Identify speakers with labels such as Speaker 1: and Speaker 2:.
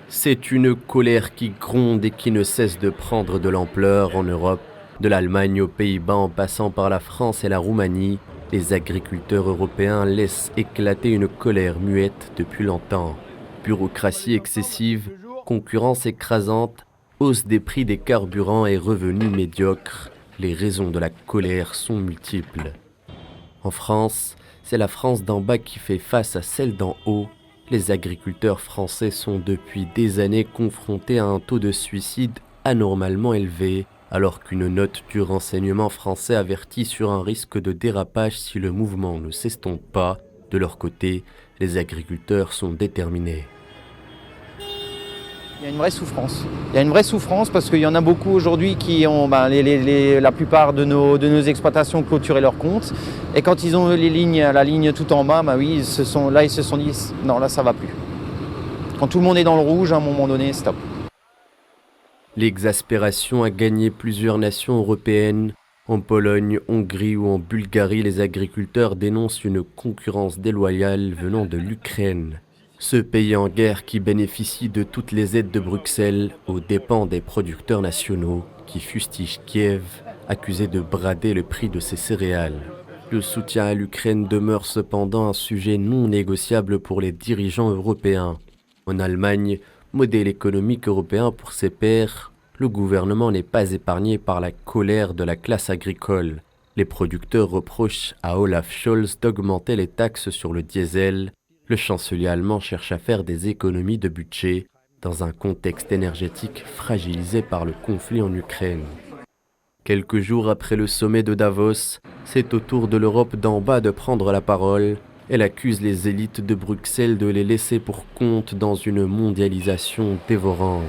Speaker 1: C'est une colère qui gronde et qui ne cesse de prendre de l'ampleur en Europe. De l'Allemagne aux Pays-Bas en passant par la France et la Roumanie, les agriculteurs européens laissent éclater une colère muette depuis longtemps. Bureaucratie excessive, concurrence écrasante, hausse des prix des carburants et revenus médiocres, les raisons de la colère sont multiples. En France, c'est la France d'en bas qui fait face à celle d'en haut. Les agriculteurs français sont depuis des années confrontés à un taux de suicide anormalement élevé, alors qu'une note du renseignement français avertit sur un risque de dérapage si le mouvement ne s'estompe pas. De leur côté, les agriculteurs sont déterminés.
Speaker 2: Il y a une vraie souffrance. Il y a une vraie souffrance parce qu'il y en a beaucoup aujourd'hui qui ont, la plupart de nos exploitations clôturé leurs comptes. Et quand ils ont la ligne tout en bas, ils se sont dit, non, là ça va plus. Quand tout le monde est dans le rouge, à un moment donné, stop.
Speaker 1: L'exaspération a gagné plusieurs nations européennes. En Pologne, Hongrie ou en Bulgarie, les agriculteurs dénoncent une concurrence déloyale venant de l'Ukraine. Ce pays en guerre qui bénéficie de toutes les aides de Bruxelles aux dépens des producteurs nationaux qui fustigent Kiev, accusé de brader le prix de ses céréales. Le soutien à l'Ukraine demeure cependant un sujet non négociable pour les dirigeants européens. En Allemagne, modèle économique européen pour ses pairs, le gouvernement n'est pas épargné par la colère de la classe agricole. Les producteurs reprochent à Olaf Scholz d'augmenter les taxes sur le diesel. Le chancelier allemand cherche à faire des économies de budget dans un contexte énergétique fragilisé par le conflit en Ukraine. Quelques jours après le sommet de Davos, c'est au tour de l'Europe d'en bas de prendre la parole. Elle accuse les élites de Bruxelles de les laisser pour compte dans une mondialisation dévorante.